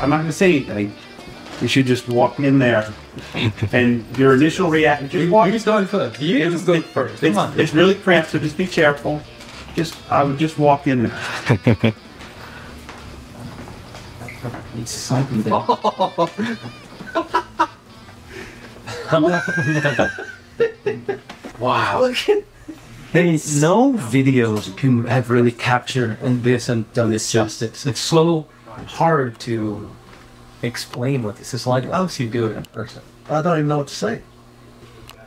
I'm not gonna say anything. You should just walk in there, and your initial reaction. Just walk. He's going first. You just go first. Come on. It's really cramped, so just be careful. I would just walk in there. He's something there. Wow. There's no videos can have really captured this and done this justice. It's so hard to explain what this is like. How else you do it in person? I don't even know what to say.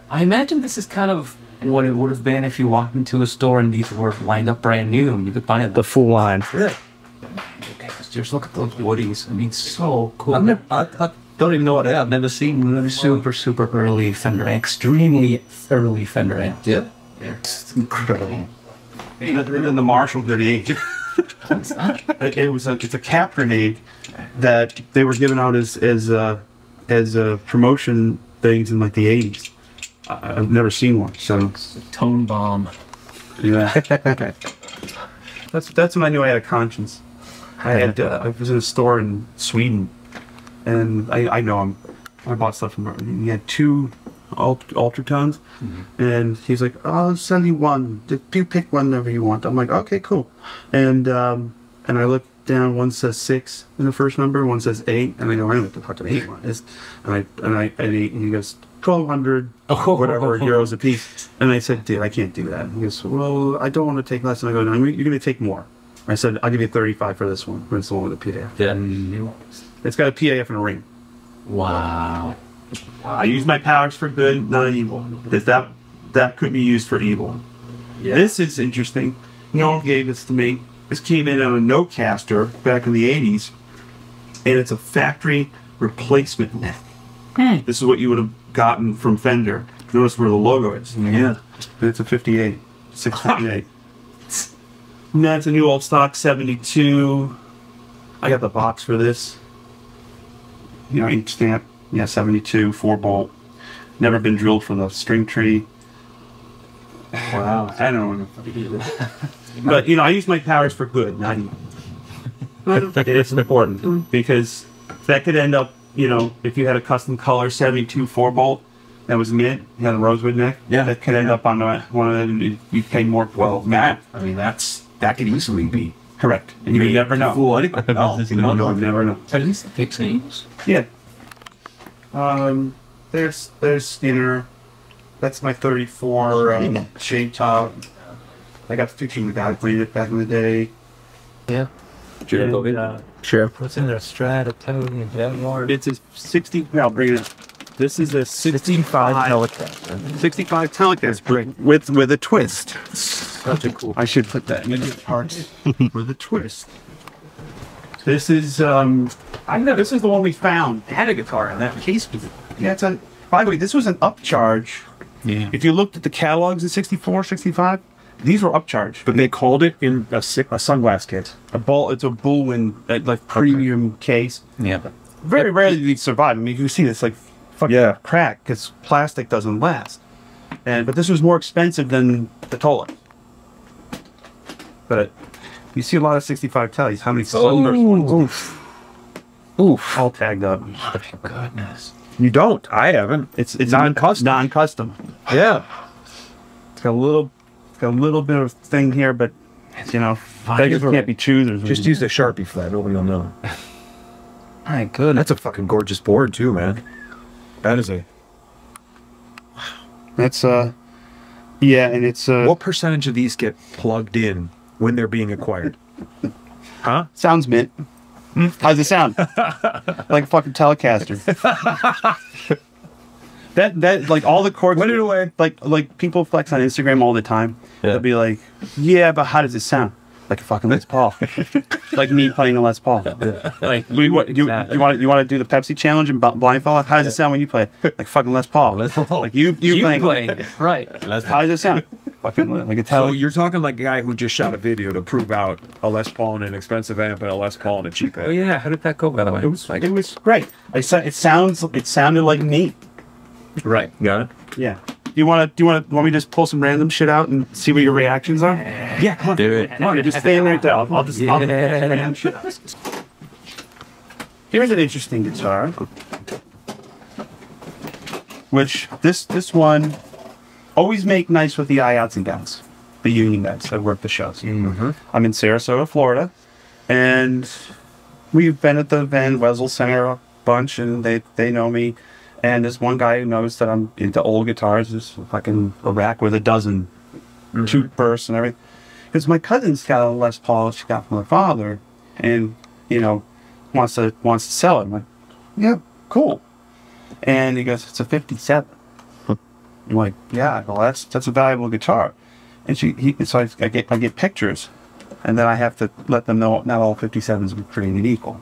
I imagine this is kind of what it would have been if you walked into a store and these were lined up brand new and you could find The full line. Yeah. Okay, just look at those woodies. I mean, so cool. I don't even know what I have. I've never seen one. Super early Fender, extremely early Fender amp. Yeah. It's incredible. In the Marshall grenade. It's a cap grenade that they were giving out as promotion things in like the 80s. I've never seen one, so It's a tone bomb. yeah. That's when I knew I had a conscience. I was in a store in Sweden, and I know him. I bought stuff from him. He had 2 Ultratones, and he's like, "Oh, I'll send you one. You pick whenever you want." I'm like, "Okay, cool." And I look down. One says 6 in the first number. One says 8, and I go, "I don't know what the fuck an 8 one is." And he goes, 1,200 whatever euros a piece. And I said, "Dude, I can't do that." He goes, "Well, I don't want to take less." And I go, "No, you're going to take more." I said, "I'll give you 35 for this one. It's the one with the PAF." Yeah. It's got a PAF and a ring. Wow. I use my powers for good, not evil. That could be used for evil. Yeah. This is interesting. No one gave this to me. This came in on a Notecaster back in the 80s, and it's a factory replacement. This is what you would have gotten from Fender. Notice where the logo is. Yeah. It's a 58. 658. And that's a new old stock 72. I got the box for this. You know, ink stamp. Yeah, 72, 4-bolt. Never been drilled from the string tree. Wow. I don't know. But, you know, I use my powers for good, not evil. It's important because that could end up, you know, if you had a custom color 72 4-bolt that was mint, you had a rosewood neck, that could end up on one of them. You pay more. Well, that, I mean, that could easily be. Correct. And you never know. Fool anybody. No, never know. At least the fix names. Yeah. There's Skinner. That's my 34 shade top. I got 15 guy played it back in the day. Yeah. Sure. What's in there? Strat, a Tony, and Jaguar. It's a 60. I'll bring it up. This is a 65 Telecaster. 65 Telecaster with a twist. Such a cool. I should put that in the parts with a twist. This is I know this is the one we found. It had a guitar in that case. Yeah, it's a. By the way, this was an upcharge. Yeah. If you looked at the catalogs in 64, 65, these were upcharged. But they called it in a sunglass case. It's a Bullwind, like premium case. Yeah. Very rarely do these survive. I mean, you see this like fucking crack because plastic doesn't last. But this was more expensive than the Tola. But you see a lot of 65 tellies. How many cylinders? Oof. All tagged up. Oh, goodness. You don't. I haven't. It's non-custom. Non-custom. Yeah. It's got a little bit of thing here, but you know, beggars can't be choosers. Just use the Sharpie for that. Nobody will know. My goodness. That's a fucking gorgeous board too, man. That is a. That's yeah, and it's What percentage of these get plugged in when they're being acquired? Huh? Sounds mint. How's it sound? Like a fucking Telecaster. that like all the chords. Put it away. Like people flex on Instagram all the time. Yeah. They'll be like, "Yeah, but how does it sound?" Like a fucking Les Paul. Like me playing a Les Paul. Like, you want to do the Pepsi challenge and blindfold? How does it sound when you play it? Like fucking Les Paul. Like you playing it. Right. How does it sound? Fucking like a So Telecaster. you're talking like a guy who just shot a video to prove out a Les Paul and an expensive amp and a Les Paul and a cheap amp. Oh yeah, how did that go, by the way? It was great. It sounded like me. Right. Got it? Yeah. Do you want me to just pull some random shit out and see what your reactions are? Yeah, come on. Do it. Come on, just stand right there. I'll just random shit out. Here's an interesting guitar. Which, this one, always make nice with the IOTs and gals. The union guys that work the shows. Mm-hmm. I'm in Sarasota, Florida. And we've been at the Van Wezel Center a bunch, and they know me. And there's one guy who knows that I'm into old guitars. There's fucking a rack with a dozen tooth bursts and everything. Because my cousin's got a Les Paul she got from her father, and you know, wants to sell it. I'm like, yeah, cool. And he goes, it's a '57. I'm like, yeah, well that's a valuable guitar. And so I get pictures, and then I have to let them know not all '57s are created equal.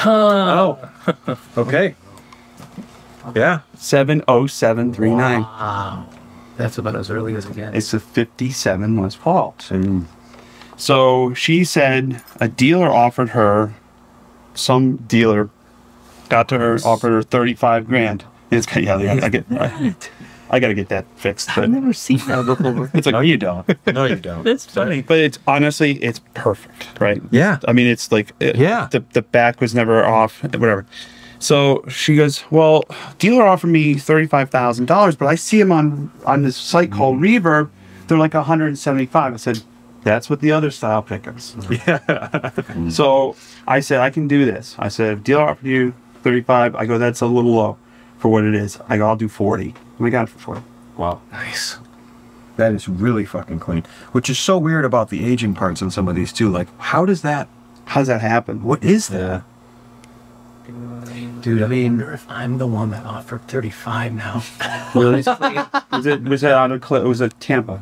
Oh, Okay. Yeah. 70739. wow. That's about as early as it gets. It's a '57 Les Paul. So she said a dealer offered her, some dealer got to her, offered her 35 grand. It's I gotta get that fixed. But I've never seen that before. it's like, no, you don't. No, you don't. That's funny. But it's honestly, it's perfect, right? Yeah. I mean, it's like, Yeah. the back was never off, whatever. So she goes, well, dealer offered me $35,000, but I see him on this site called Reverb. They're like 175. I said, that's what the other style pickers. Yeah. So I said, I can do this. I said, if dealer offered you 35, I go, that's a little low for what it is. I go, I'll do 40. And we got it for 40. Wow. Nice. That is really fucking clean. Which is so weird about the aging parts on some of these too. Like, how does that happen? What is that? Dude, I mean, if I'm the one that offered 35 now. Really? was that on a clip? It was a Tampa.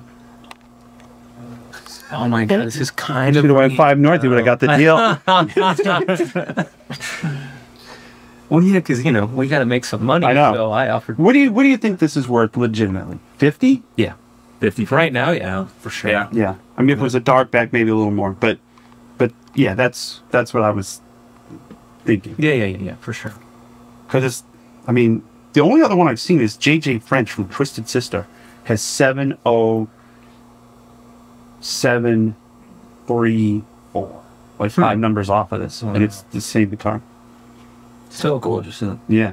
Oh my god, this is kind Should of. have went 5 north. You would have got the deal. Well, yeah, because you know we got to make some money. I know. So I offered. What do you think this is worth legitimately? 50? Yeah, 50 right now. Yeah, for sure. Yeah. Yeah. I mean, if it was a dark back, maybe a little more. But yeah, that's what I was thinking. Yeah, for sure. Because it's, I mean, the only other one I've seen is JJ French from Twisted Sister has 70734, like 5 numbers off of this, and it's the same guitar. So gorgeous. Isn't it? Yeah.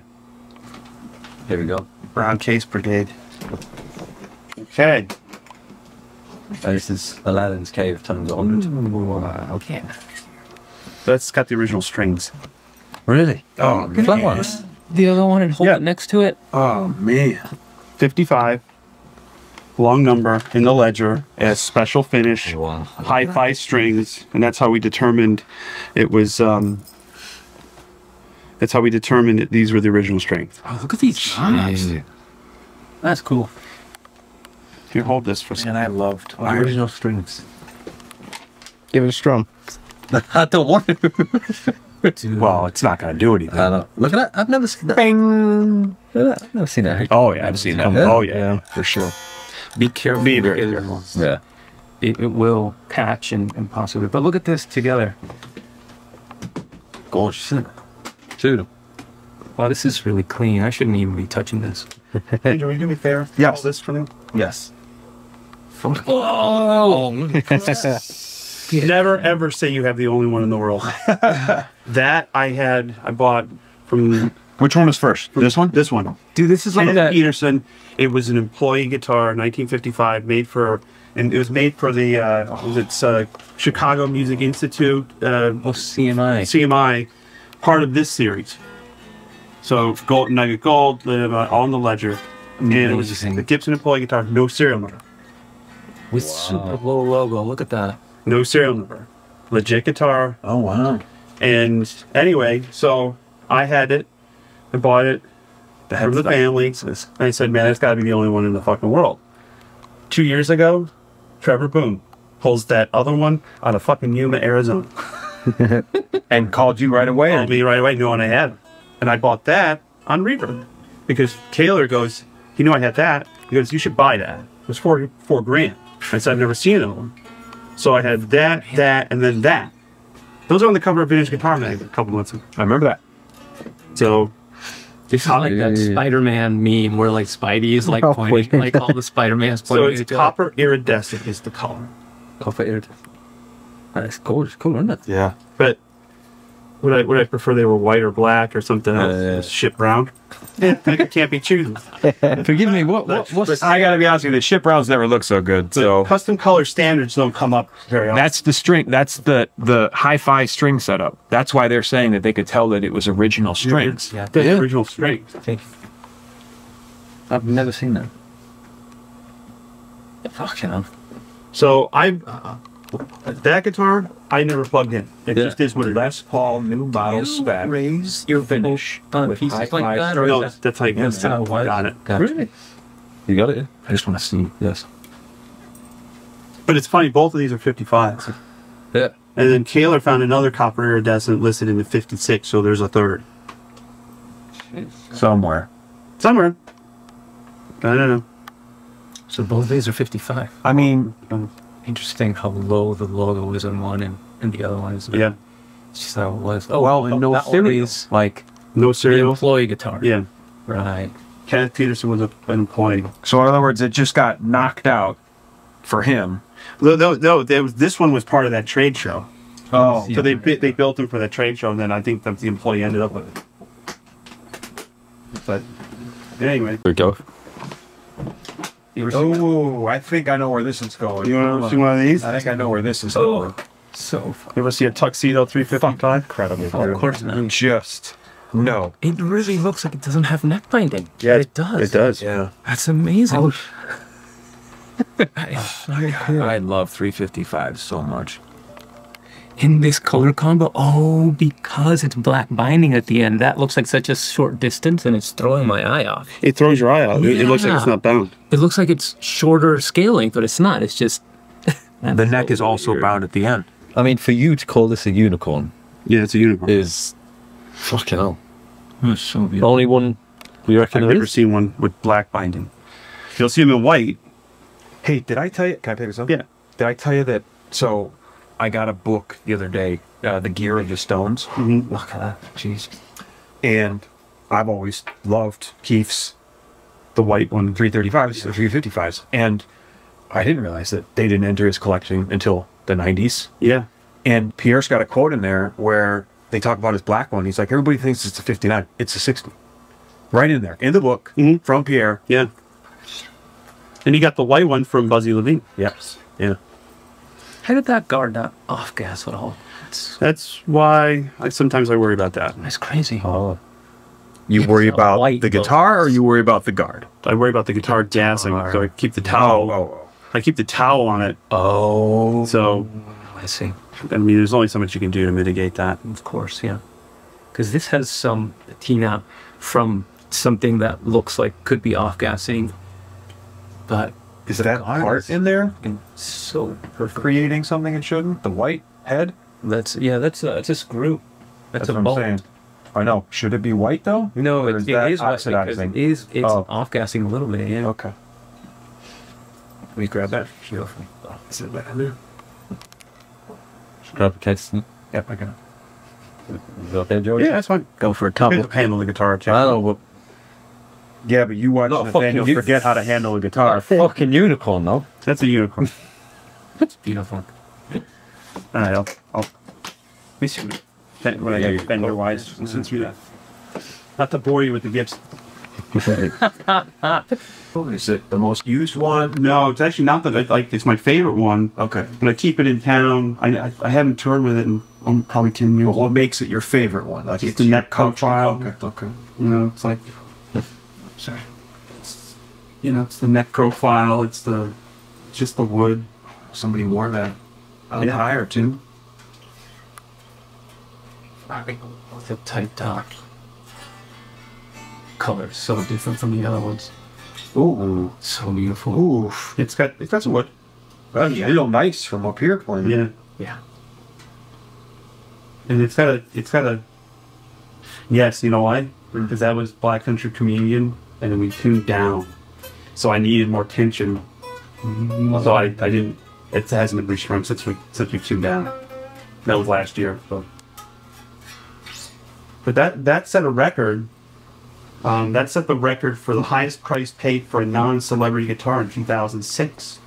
Here we go. Brown Case Brigade. Okay. This is Aladdin's Cave times 100. Okay. That's got the original strings. Really? Oh, Flat ones. The other one and hold it next to it. Oh, man. 55. Long number in the ledger as special finish. Wow. Hi-fi strings, and that's how we determined it was. That's how we determined that these were the original strings. Oh, look at these knobs. That's cool. Here, hold this for a second. And I loved Original strings. Give it a strum. I don't want to. Well, it's not going to do anything. I don't. Look at that. I've never seen that. Bing. I've never seen that. Oh, yeah, I've seen that. Yeah. Oh, yeah, for sure. Be careful. Be very because it will catch and possibly. But look at this together. Gorgeous, isn't it? Dude. Wow, this is really clean. I shouldn't even be touching this. Hey, do you do me a favor? Yes. Hold this for me. Yes. Oh! Never ever say you have the only one in the world. That I bought from Which one was first? This one? this one. Dude, this is like Kenneth that. Peterson. It was an employee guitar, 1955, made for the Chicago Music Institute, Oh, CMI. CMI, part of this series. So gold, nugget gold, on the ledger, and it was Amazing. the Gibson employee guitar, no serial number, With super low logo. Look at that. no serial number, legit guitar. Oh, wow. And anyway, so I had it. I bought it from the family. And I said, man, that's got to be the only one in the fucking world. 2 years ago, Trevor Boone pulls that other one out of fucking Yuma, Arizona. And called you right away? Called me right away, knowing I had it. And I bought that on Reverb. Because Taylor goes, you know I had that. He goes, you should buy that. It was $4 grand. I said, I've never seen another one. So I had that, and then that. Those are on the cover of Vintage Guitar Mag a couple months ago. I remember that. So This is like that Spider-Man meme where like Spidey is like Oh, pointing, like all the Spider-Mans pointing. it's copper iridescent is the color. Copper iridescent. That's gorgeous. Cool, isn't it? Yeah. But would I prefer they were white or black or something else? Shit brown. Yeah, I can't be choosing. Forgive me. What's I gotta be honest with you, the ship browns never look so good. So Custom color standards don't come up very often. that's the string. That's the hi-fi string setup. That's why they're saying that they could tell that it was original strings. Yeah. The original strings. I've never seen that. Fucking hell. So that guitar I never plugged in. It just is what it is. Les Paul new model spec. Raise your finish with pieces like hi-fi that, or No, is that that's how you get it. how it was? Got it. Really? you got it? I just want to see. Yes. But it's funny, both of these are 55s. Yeah. And then Kaylor found another copper iridescent listed in the 56, so there's a third. Somewhere. Somewhere. I don't know. So both of these are 55. I mean, Interesting how low the logo is on one and the other one is. Yeah. It's just how it was. Oh, well, and no that one serial. is Like, No the serial. employee guitar. Yeah. Right. Kenneth Peterson was an employee. so in other words, it just got knocked out for him. No, this one was part of that trade show. Oh. So they built him for the trade show, and then I think that the employee ended up with it. But anyway, There we go. Oh, I think I know where this is going. you want to see one of these? I think I know where this is Oh, going. so fun. You ever see a tuxedo 355? Incredible. Oh, of course not. Just no. It really looks like it doesn't have neck binding. Yeah, it does. It does. Yeah. That's amazing. I love 355 so much. In this color combo, oh, because it's black binding at the end, that looks like such a short distance, and it's throwing my eye off. It throws your eye out. It looks like it's Yeah. not bound. It looks like it's shorter scale length, but it's not. It's just The neck is also bound at the end. I mean, for you to call this a unicorn Yeah, it's a unicorn. is fucking hell. it's so beautiful. Only one you reckon I've there never is? seen one with black binding. You'll see them in white. Hey, did I tell you? Can I pick this up? Yeah. Did I tell you that? So, I got a book the other day, The Gear of the Stones. Mm-hmm. Look at that. Jeez. And I've always loved Keith's The white one. 335s, the 355s. And I didn't realize that they didn't enter his collection until the 90s. Yeah. And Pierre's got a quote in there where they talk about his black one. He's like, everybody thinks it's a 59. It's a 60. Right in there, in the book, Mhm. from Pierre. Yeah. And he got the white one from Buzzy Levine. Yes. Yeah. How did that guard not off gas at all? That's why sometimes I worry about that. That's crazy. Oh. You It's worry a about white the book. guitar or you worry about the guard? I worry about the guitar gassing, so I keep the towel. I keep the towel on it. Oh. So, I see. I mean, there's only so much you can do to mitigate that. Of course, yeah. Because this has some patina from something that looks like could be off gassing, but Is that part in there so perfect. creating something it shouldn't? The white head? That's it's a screw. That's a what I'm bolt. saying. I know. Should it be white though? No, Or it is that is white because oxidizing? it's Oh. off gassing a little bit. Yeah. Okay. Let me grab that. Beautiful. Is it better there? Grab the case. Yep, I got it. Is that okay, Joey? Yeah, that's fine. Go for a couple. Handle the guitar. Check. I know, but Yeah, but you watch No, Nathaniel fucking forget how to handle a guitar. fucking unicorn, though. That's a unicorn. It's beautiful. All right, I'll let me see what I got Fender wise since you not to bore you with the gibson. Is it the most used one? No, it's actually not that I like. It's my favorite one, Okay. but I keep it in town. I haven't toured with it in probably 10 years. But what makes it your favorite one? Like Just the neck profile. Okay. Okay. You know, it's like, sorry. It's the neck profile. It's just the wood. Somebody wore that on Yeah. higher too. The tight top. Color so different from the other ones. Ooh. So beautiful. Ooh. It's got some wood. That's real nice from up here, Clint. Yeah, Yeah. and it's got a. Yes, you know why? Because that was Black Country Communion, and then we tuned down, so I needed more tension. So I didn't. It hasn't been restrung since we tuned down. That was last year. So. But that set a record. That set the record for the highest price paid for a non-celebrity guitar in 2006.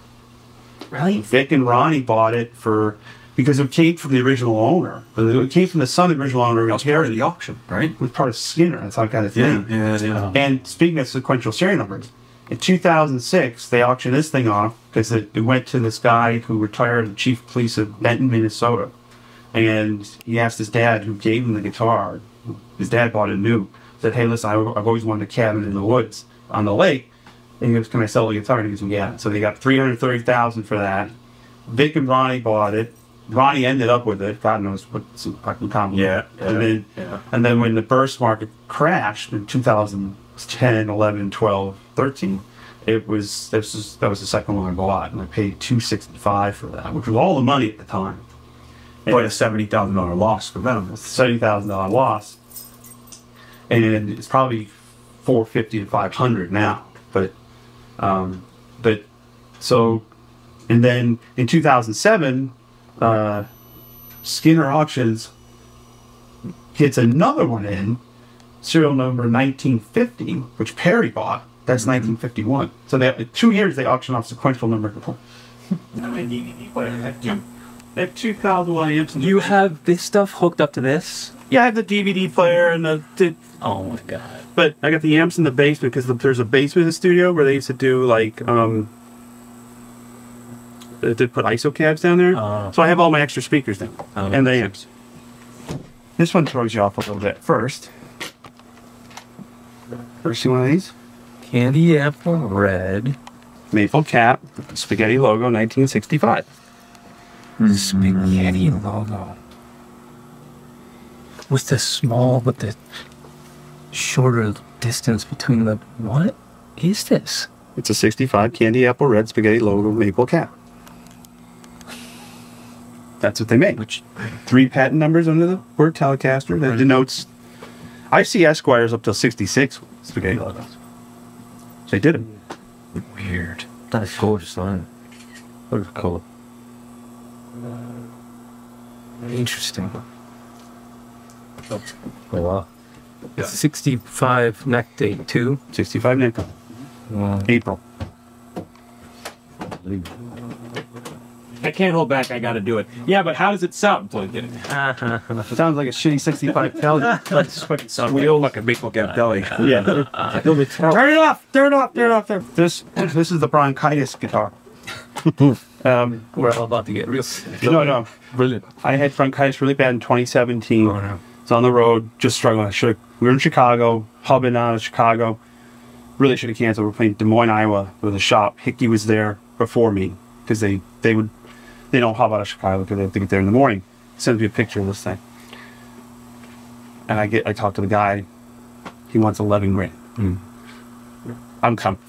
Really? Vic and Ronnie bought it for because it came from the original owner. It came from the son of the original owner. That was part of the auction, right? It was part of Skinner. That's how it got its name. Yeah. And speaking of sequential serial numbers, in 2006, they auctioned this thing off because it went to this guy who retired as chief of police of Benton, Minnesota. And he asked his dad, who gave him the guitar. His dad bought it new. Said, hey, listen, I've always wanted a cabin in the woods on the lake. And he goes, can I sell the guitar? And he goes, yeah. So they got $330,000 for that. Vic and Ronnie bought it. Ronnie ended up with it. God knows what's fucking common. Yeah. And then when the burst market crashed in 2010, 11, 12, 13, that was the second one I bought, and I paid $265 for that, which was all the money at the time. But a $70,000 loss for them. $70,000 loss, and it's probably $450 to $500 now. But so, and then in 2007, Skinner Auctions gets another one in, serial number 1950, which Perry bought. That's 1951. So they 2 years they auction off sequential number. They have 2,000 amps. You have this stuff hooked up to this? Yeah, I have the DVD player and the Oh my god. but I got the amps in the basement because there's a basement in the studio where they used to do like they did put ISO cabs down there. So I have all my extra speakers now and the amps. This one throws you off a little bit. First see one of these? Candy apple red. Maple cap, spaghetti logo, 1965. Spaghetti logo. With the shorter distance between the... What is this? It's a 65 candy apple red spaghetti logo maple cap. That's what they make. Which 3 patent numbers under the word Telecaster that denotes. I see Esquires up till 66 spaghetti logos. They did it. weird. That's gorgeous, isn't it? Look at the colour. Interesting. Oh wow. Yeah. 65 neck date too. 65 nickel. April. I can't hold back. I got to do it. Yeah, but how does it sound? Plug it. Sounds like a shitty 65 Kelly. Let's fucking sound real like a big get belly. Yeah. Turn it off! Turn it off! Turn it off! There. This is the bronchitis guitar. We're all about to get real sick. No. Brilliant. I had bronchitis really bad in 2017. Oh, no. It's on the road, just struggling. We were in Chicago, hubbing out of Chicago. Really should have canceled. We were playing Des Moines, Iowa with a shop. Hickey was there before me because they don't hub out of Chicago because they have to get there in the morning. Sends me a picture of this thing. And I talk to the guy. He wants 11 grand. I'm coming.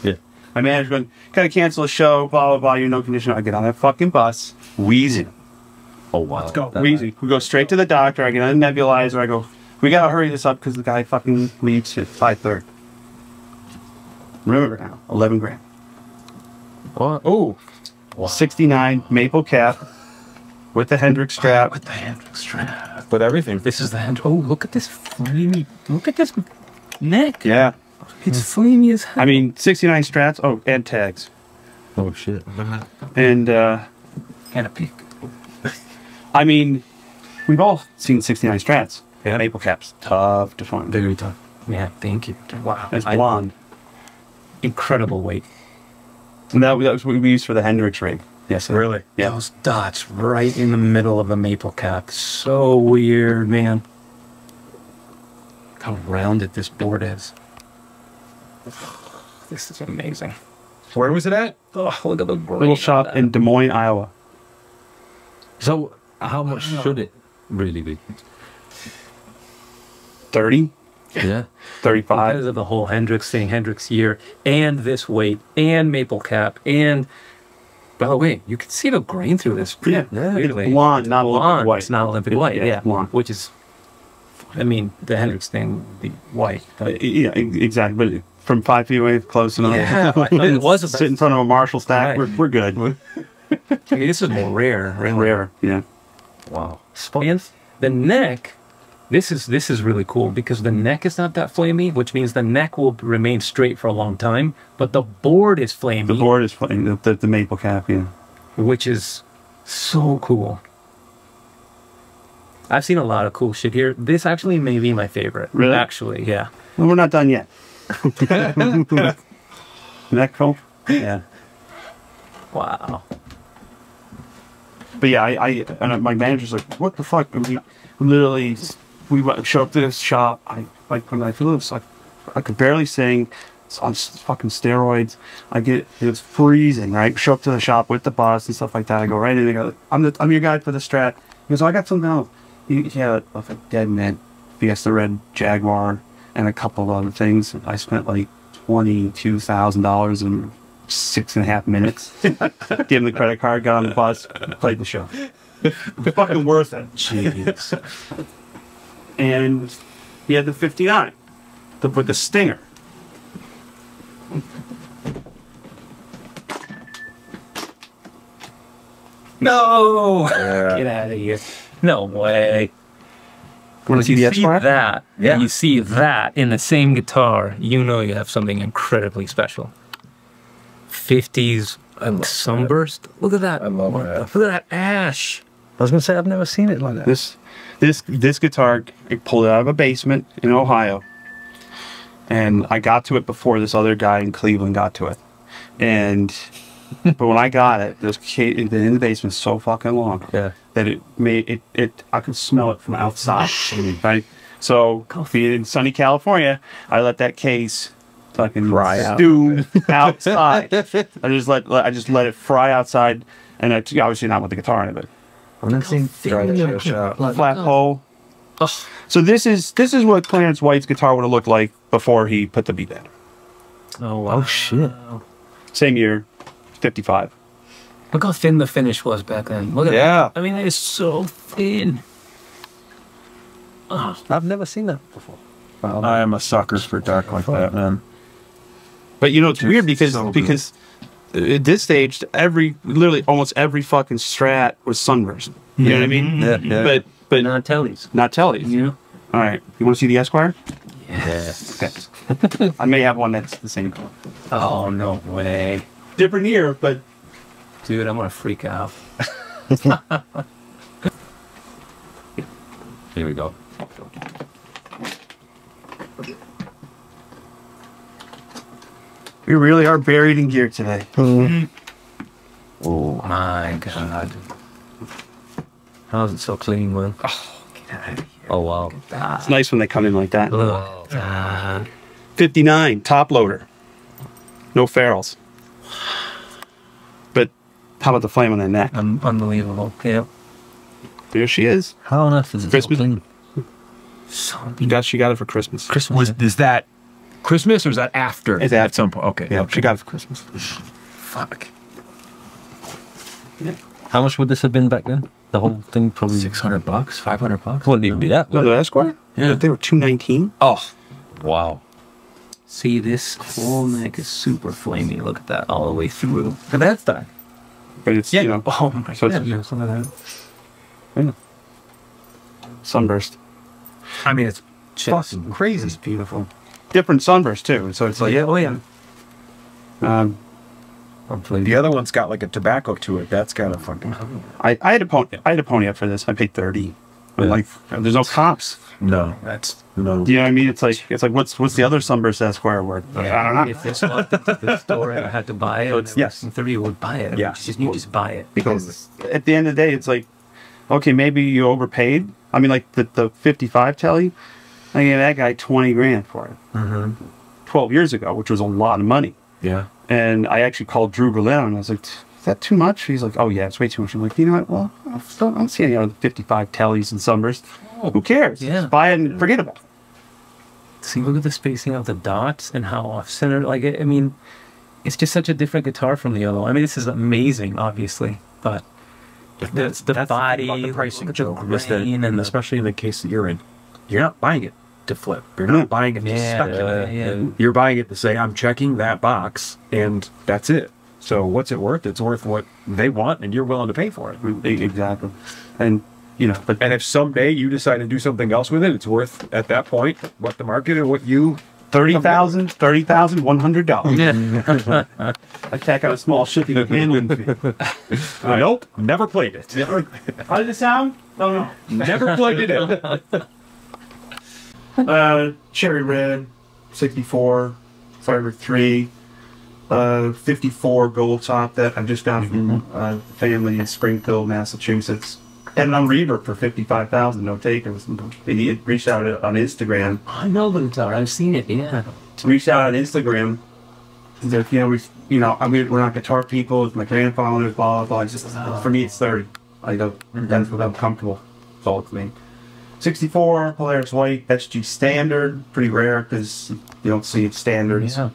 Yeah. My manager's going, gotta cancel the show, blah, blah, blah, you're no condition. I get on that fucking bus, wheezing. Oh wow. Let's go. Wheezing. We go straight to the doctor. I get on a nebulizer. I go, we gotta hurry this up because the guy fucking leaves at 5:30. Remember now, 11 grand. What? Oh, 69 maple cap with the Hendrix strap. With the Hendrix strap. With everything. This is the Hendrix. Oh, look at this flamey. Look at this neck. Yeah. It's flamey as hell. I mean, 69 strats. Oh, and tags. Oh shit. And, And a peak. I mean, we've all seen 69 strats. Yeah. Maple caps. Tough to find. Very tough. Yeah, thank you. Wow. It's blonde. Incredible weight. And that was what we used for the Hendrix rig. Yes. Really? Yeah. Those dots right in the middle of a maple cap. So weird, man. Look how rounded this board is. This is amazing. Where was it at? Oh, look at the Little shop in Des Moines, Iowa. So how much should it really be? 30, Yeah. 35. Because of the whole Hendrix thing, Hendrix year, and this weight, and maple cap, and by the way, you can see the grain through this. Yeah. Really. Blonde, not Olympic white. It's not Olympic white. Yeah. Blonde. Which is, I mean, the Hendrix thing, the white. Yeah, exactly. But from 5 feet away, close enough. Yeah, I thought it was Sit in front of a Marshall stack. Right. We're good. I mean, this is more rare. Really. Rare. Yeah. Wow. And the neck, this is really cool because the neck is not that flamey, which means the neck will remain straight for a long time, but the board is flamey. The board is playing the maple cap. Yeah. Which is so cool. I've seen a lot of cool shit here. This actually may be my favorite. Really? Actually, yeah. Well, we're not done yet. Isn't that cool? Yeah. Wow. But yeah, and my manager's like, what the fuck? And we literally, show up to this shop. When I feel this, I could barely sing. It's on fucking steroids. It was freezing, right? Show up to the shop with the bus and stuff like that. I go right in and I go, I'm your guy for the Strat. He goes, oh, I got something else. He had a Dead Man Fiesta Red Jaguar and a couple of other things. I spent like $22,000 in 6.5 minutes. Gave him the credit card, got on the bus, played the show. It was fucking worth it. Jeez. And he had the 59 with the Stinger. No! Get out of here. No way. Want to see the Escauriza? That, yeah. You see that in the same guitar, you know you have something incredibly special. 50s sunburst. Look at that. I love that. Look at that ash. I was gonna say I've never seen it like that. This guitar, I pulled it out of a basement in Ohio, and I got to it before this other guy in Cleveland got to it. And but when I got it, this cage in the basement so fucking long that it made it. I could smell it from outside. Right. So being in sunny California, I let that case fucking stew outside. I just let it fry outside, and obviously not with the guitar in it, but I've never seen flat hole. So this is what Clarence White's guitar would have looked like before he put the beat in. Oh, wow. Oh shit. Same year, 55. Look how thin the finish was back then. Look at that. I mean, it's so thin. I've never seen that before. I am a sucker for dark like that, man. But you know, it's weird because at this stage, literally almost every fucking Strat was sunburst. You know what I mean? Yeah. But Not tellies. not tellies. Yeah. All right, you want to see the Esquire? Yeah. Okay. I may have one that's the same color. Oh, no way. Different year, but Dude, I'm gonna freak out. Here we go. we really are buried in gear today. Oh my god. How is it so clean, man? Oh, get out of here. Oh wow. It's nice when they come in like that. Look. God. 59 top loader, no ferrules. But how about the flame on the neck? Unbelievable. Yeah. There she is. How on earth is it Christmas. so clean? So She got it for Christmas. Christmas. Is that Christmas or is that after? It's At some point. Okay. Yeah, okay. she got it for Christmas. Fuck. How much would this have been back then? The whole thing probably $600, $500. wouldn't even be that. No, the Esquire? Yeah. They were $219. Oh, Wow. see, this whole neck is super flamey. Look at that all the way through. Look at that stuff. But it's, you know, Oh my so it's- goodness. Look at that. yeah. Sunburst. I mean, it's Fucking crazy. It's beautiful. Different sunburst, too. So it's like, Yeah, oh yeah. The other one's got like a tobacco to it. That's got a fucking. I had a pony up for this. I paid 30. But like, there's no comps. No. that's No. You know what I mean? It's like what's the other sunburst Esquire worth? I don't know. If this walked into the store and I had to buy it, it's- yes, 30 would buy it. Yeah. You just buy it. Because at the end of the day, it's like, okay, maybe you overpaid. I mean, like the 55 telly, I gave that guy 20 grand for it. 12 years ago, which was a lot of money. yeah. And I actually called Drew Berlin and I was like, is that too much? He's like, oh yeah, it's way too much. I'm like, you know what? Well, I don't see any other 55 tellies and sunbursts. Who cares? Yeah. Just buy it and forget about it. See, look at the spacing of the dots and how off-center. Like, I mean, it's just such a different guitar from the other one. I mean, this is amazing, obviously, but the body, About the pricing, look at Joe. the Is that, grain and the especially in the case that you're in, you're not buying it to flip. You're No. not buying it to speculate. yeah. You're buying it to say, I'm checking that box, and that's it. So what's it worth? It's worth what they want, and you're willing to pay for it. Exactly. And, you know, but And if someday you decide to do something else with it, it's worth, at that point, what the market and what you $30,000, $100. I tack out a small shipping and handling fee. Nope, never played it. How did it sound? No. Never plugged it in. Cherry red, 64, Fiber 3, 54 gold top that I just got from family in Springfield, Massachusetts. And on reverb for $55,000, no takers. He reached out on Instagram. I know the guitar. I've seen it. Yeah. Reached out on Instagram. He's like, we're not guitar people. It's my grandfather, blah, blah, blah. It's just, for me, it's 30. I go, that's what I'm comfortable. That's all it's me. 64, Polaris White, SG Standard. Pretty rare because you don't see it standards. Yeah.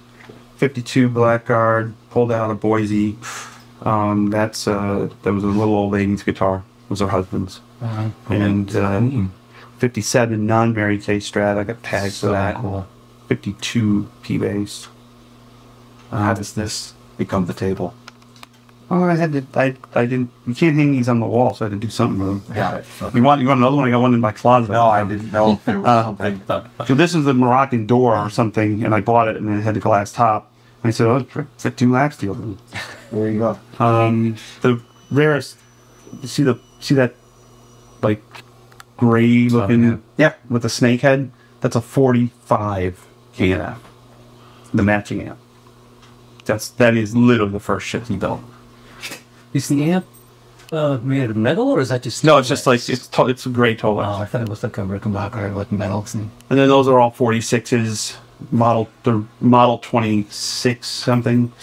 52 Blackguard, pulled out of Boise. That was a little old lady's guitar. It was her husband's. And 57 non-Mary Kay Strat. I got tags for that. Cool. 52 P-Bass. How does this become the table? Oh, I didn't. You can't hang these on the wall, so I had to do something with them. Yeah. You want another one? I got one in my closet. No, I didn't know. So this is the Moroccan door or something, and I bought it, and it had the glass top. And I said, "Oh, it's a 2 lax deal." There you go. The rarest. See that, like, gray looking. Yeah, with the snake head. That's a 45 KNF. The matching amp. That is literally the first shit he built. Is the amp made of metal, or is that just... No, it's just like, it's a gray Tolex. Oh, I thought it was like a Rickenbacker with metals. And then those are all 46s, they're model 26 something.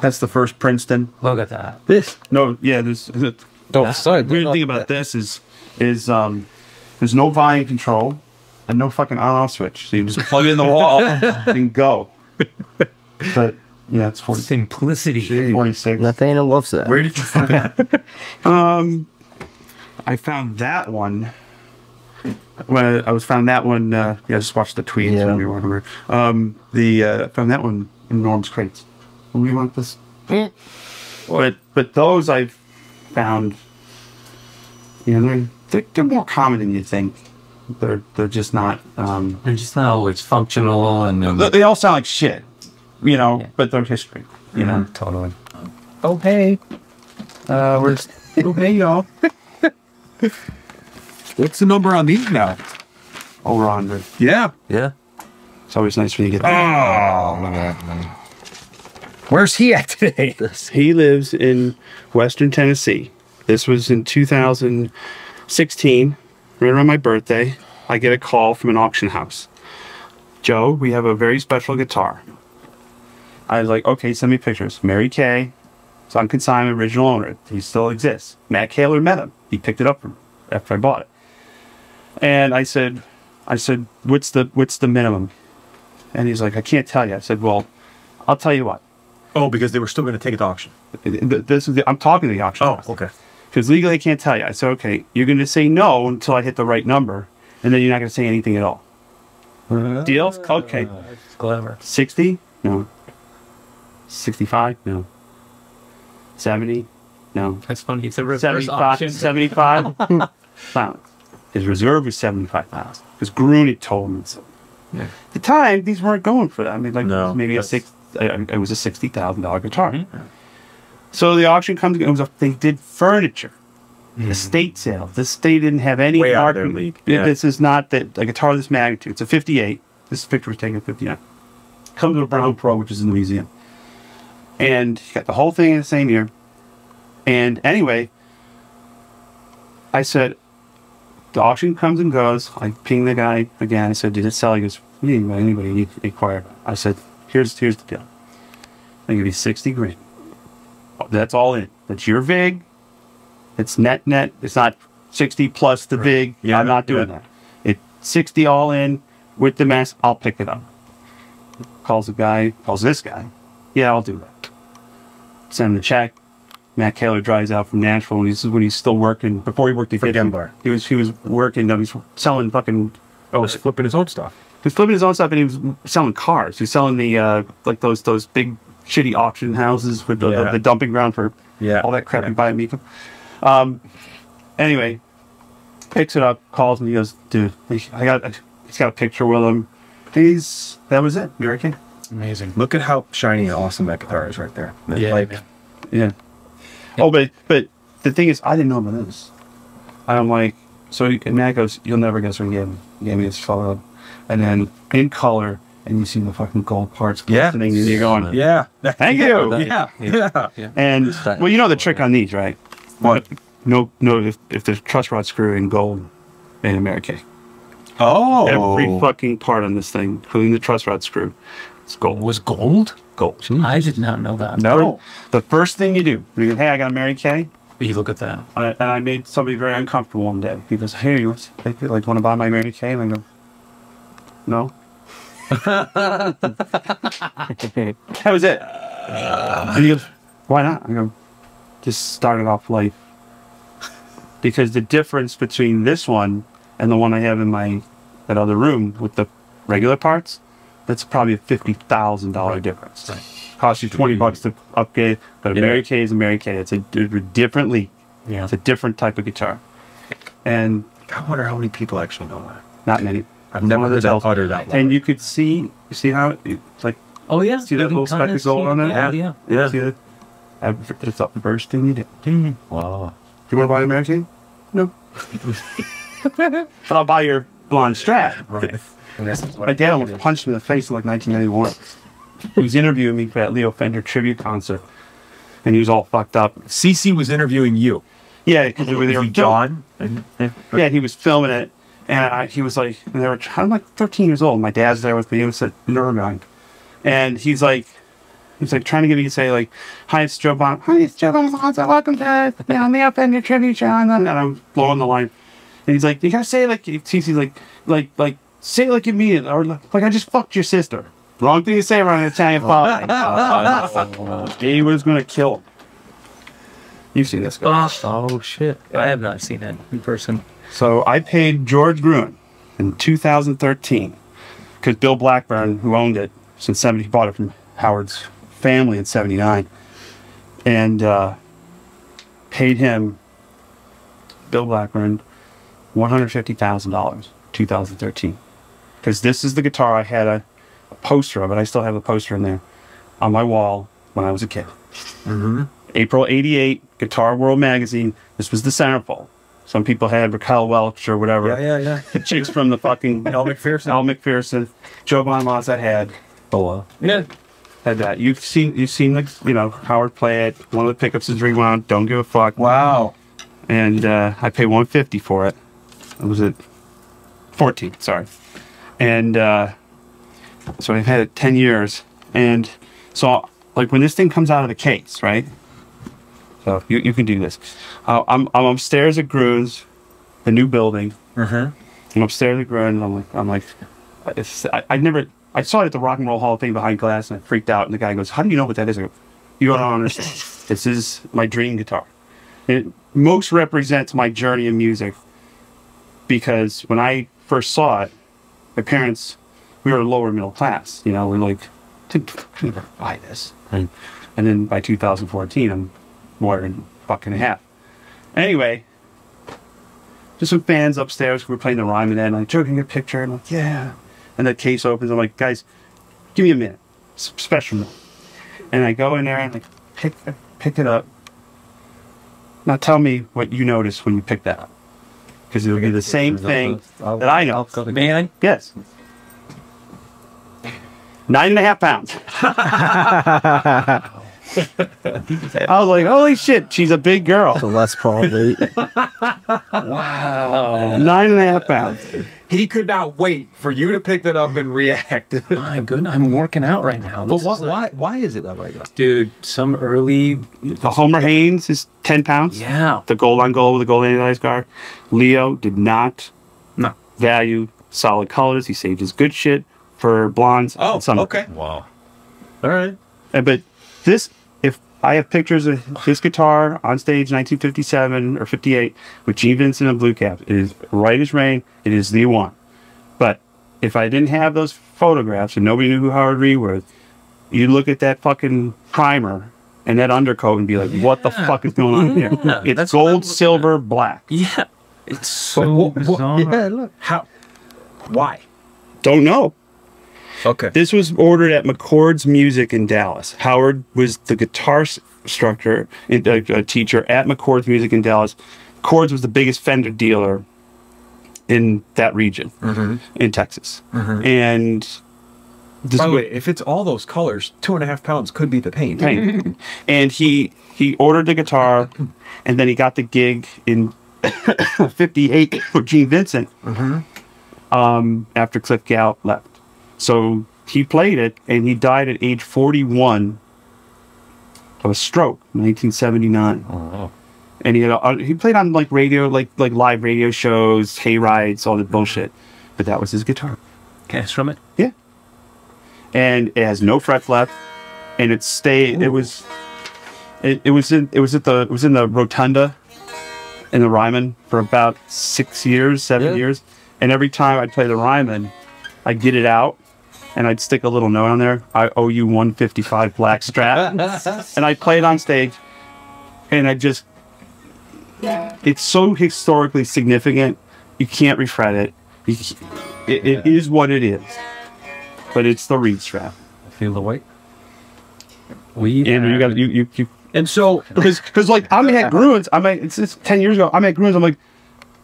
That's the first Princeton. Look at that. This. No, yeah, Sorry. Weird thing about this is there's no volume control and no fucking on-off switch. So you just plug it in the wall and go. But yeah, it's 40. Simplicity. 46. Nathaniel loves that. Where did you find that? I found that one. When I found that one, I just watched the tweets when we were over. I found that one in Norm's crates. We want this. But those I've found, they're more common than you think. They're just not. They're just not always functional, and They all sound like shit, but they're history, Totally. Oh hey, hey y'all. What's the number on these now? Over 100. Yeah. Yeah. It's always nice when you get. Oh, look at that. Where's he at today? He lives in Western Tennessee. This was in 2016, right around my birthday. I get a call from an auction house. Joe, we have a very special guitar. I was like, okay, send me pictures. Mary Kay, it's on consignment, original owner. He still exists. Matt Kaler met him. He picked it up after I bought it. And I said, what's the minimum? And he's like, I can't tell you. I said, well, I'll tell you what. Oh, because they were still going to take it to auction. I'm talking to the auction house. Oh, okay. Because legally I can't tell you. I said, okay, you're going to say no until I hit the right number, and then you're not going to say anything at all. Deal? Okay. That's clever. 60? No. 65? No. 70? No. That's funny. It's a reverse 75? auction. 75? Silence. His reserve was 75,000. Because Grunit told me so. Yeah. At the time, these weren't going for that. I mean, like, No, maybe it was a $60,000 guitar. Mm-hmm. So the auction comes. They did furniture, estate sale. This they didn't have any Way out of their marketing. league. Yeah. This is not a guitar of this magnitude. It's a 58. This picture was taken at 59. Comes with a Brown Pro, which is in the museum, and he got the whole thing in the same year. And anyway, I said, the auction comes and goes. I pinged the guy again. I said, did it sell? He goes, you didn't invite anybody. You inquired. I said, here's the deal. I give you 60 grand. That's all in. That's your VIG. It's net. It's not 60 plus the VIG. Yeah, I'm not doing that. It's 60 all in with the mess. I'll pick it up. Calls this guy. Yeah, I'll do that. Send him the check. Matt Kaler drives out from Nashville when he's still working. Before he worked at Gibson, he was working. He was selling fucking. Oh, he's flipping his own stuff. He was flipping his own stuff, and he was selling cars. He was selling the like those big shitty auction houses with the dumping ground for all that crap you buy at Miko. Anyway, picks it up, calls me. He goes, dude, he's got a picture with him. that was it. American. Amazing. Look at how shiny and awesome that guitar is right there. Yeah, Like, man. Yeah. Oh, but the thing is, I didn't know about this. I'm like, so Matt goes, you'll never guess what he gave me. He gave me this photo, and then in color, and you see the fucking gold parts. Yeah. And you're going, yeah. thank you. Yeah. And well, you know the trick on these, right? What? No. If there's truss rod screw in gold in American, Oh. every fucking part on this thing, including the truss rod screw, it's gold. Was gold? Gold. I did not know that. No. The first thing you do, you go, hey, I got a Mary Kay. You look at that. And I made somebody very uncomfortable one day. He goes, hey, you want to buy my Mary Kay? And I go, no. That was it. And he goes, why not? I go, just started off life. Because the difference between this one and the one I have in that other room with the regular parts, that's probably a $50,000 difference. Right. Costs you $20 to upgrade, but a Mary Kay is a Mary Kay. It's a different league. Yeah. It's a different type of guitar. And I wonder how many people actually know that. not many. I've never heard that uttered out loud. And you could see how it's like, Oh yeah. see that little speck of gold on it? Yeah. Yeah. See that? It's up first thing you did. Wow. You want to buy an American? No. But I'll buy your blonde Strat. Right. My dad almost punched me in the face in like 1991. He was interviewing me for that Leo Fender tribute concert, and he was all fucked up. CC was interviewing you. Yeah, because they were John. Yeah, he was filming it, and he was like, and I'm like 13 years old. My dad's there with me. He was at Nerdville, and he's like trying to get me to say like, "Hi, it's Joe Bonamassa. Hi, it's Joe Bonamassa. Welcome to Leo Fender tribute show." And I'm blowing the line, and he's like, "You gotta say it like CC's like say it like you mean it, or like I just fucked your sister." Wrong thing to say around an Italian father. He was gonna kill him. You've seen this guy. Oh shit! I have not seen it in person. So I paid George Gruen in 2013 because Bill Blackburn, who owned it since 70, bought it from Howard's family in 79, and paid him, Bill Blackburn, $150,000, 2013, because this is the guitar I had a poster of it. I still have the poster in there on my wall when I was a kid. Mm-hmm. April '88, Guitar World magazine. This was the centerfold. Some people had Raquel Welch or whatever. Yeah. The chicks from the fucking Al McPherson. Al McPherson. Joe Bonamassa had. Oh, wow. Yeah. Had that. You've seen like, Howard play it. One of the pickups is rewound. Don't give a fuck. Wow. And I paid $150 for it. Was it 14? Sorry. And so I've had it 10 years. And so, like, when this thing comes out of the case, right? So you can do this. I'm upstairs at Gruen's, the new building. Mm-hmm. I'm upstairs at Gruen, and I'm like, I saw it at the Rock and Roll Hall of Fame behind glass, and I freaked out. And the guy goes, "How do you know what that is?" I go, "You don't understand. This is my dream guitar. It most represents my journey in music, because when I first saw it, my parents, we were lower middle class. We're like, to never buy this. And then by 2014, I'm more than fucking half. Anyway, just some fans upstairs. We were playing the Ryman and I'm joking a picture. And I'm like, yeah. And the case opens. I'm like, guys, give me a minute. It's a special minute. And I go in there and I pick it up. Now tell me what you notice when you pick that up. Because it'll be the same thing that I know. Man. Yes. 9.5 pounds. I was like, holy shit, she's a big girl. The Les Paul weight. Wow. 9.5 pounds. He could not wait for you to pick that up and react. My goodness, I'm working out right now. But why is it that way? Dude, some early... The Homer Haynes is 10 pounds. Yeah. The gold on gold with the gold anodized guard. Leo did not value solid colors. He saved his good shit for blondes. Oh, and summer. okay. Wow. All right. But this, if I have pictures of this guitar on stage 1957 or 58 with Gene Vincent and Blue Caps, it is right as rain. It is the one. But if I didn't have those photographs and nobody knew who Howard Reed was, you look at that fucking primer and that undercoat and be like, what the fuck is going on here? It's that's what I'm gold, looking silver, black. Yeah. It's so bizarre. Yeah, look. How? Why? Don't know. Okay. This was ordered at McCord's Music in Dallas. Howard was the guitar instructor, teacher at McCord's Music in Dallas. McCord's was the biggest Fender dealer in that region, in Texas. And this by the way, if it's all those colors, 2.5 pounds could be the paint. And he ordered the guitar, and then he got the gig in '58 for Gene Vincent. After Cliff Gallup left, so he played it, and he died at age 41 of a stroke in 1979. Oh, wow. And he played on like radio, like live radio shows, hay rides, all that bullshit. But that was his guitar. Can I strum it? Yeah. And it has no frets left, and it stayed. It was in the Rotunda in the Ryman for about 6 years, 7 years. And every time I'd play the Ryman, I'd get it out, and I'd stick a little note on there. I owe you 155 black Strat. And I'd play it on stage, and it's so historically significant, you can't refret it. It is what it is. But it's the reed Strat. Feel the weight. And you And so, because like I'm at Gruen's, it's 10 years ago. I'm at Gruen's. I'm like,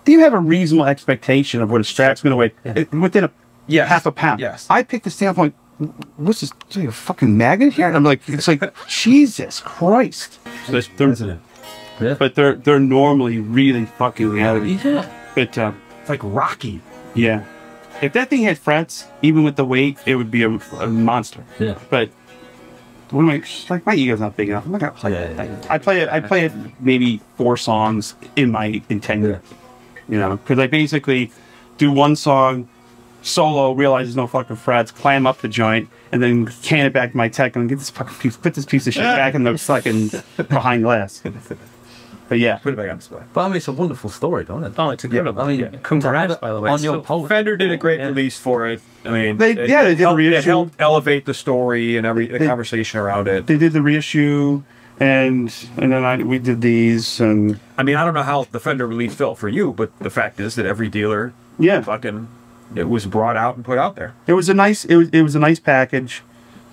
do you have a reasonable expectation of what a Strat's going to weigh within half a pound? Yes. I picked the stamp. I'm like, what's this? Is there a fucking magnet here? And I'm like, it's like Jesus Christ. But they're normally really fucking heavy. Yeah. But it's like Rocky. yeah, if that thing had frets, even with the weight, it would be a monster. Yeah. But my ego's not big enough. I'm not gonna play it. I play it maybe 4 songs in 10 years. You know, because I basically do one song solo, realize there's no fucking frets, climb up the joint, and then can it back to my tech and get this fucking put this piece of shit back in the fucking behind glass. But yeah, Put it back on display. But I mean, it's a wonderful story, don't it? Oh, it's incredible. I mean, congrats, by the way. On your post. Fender did a great release for it. I mean, they did a reissue. It helped elevate the story and the conversation around it. They did the reissue, and then we did these, and I mean, I don't know how the Fender release felt for you, but the fact is that every dealer, it was brought out and put out there. It was a nice package,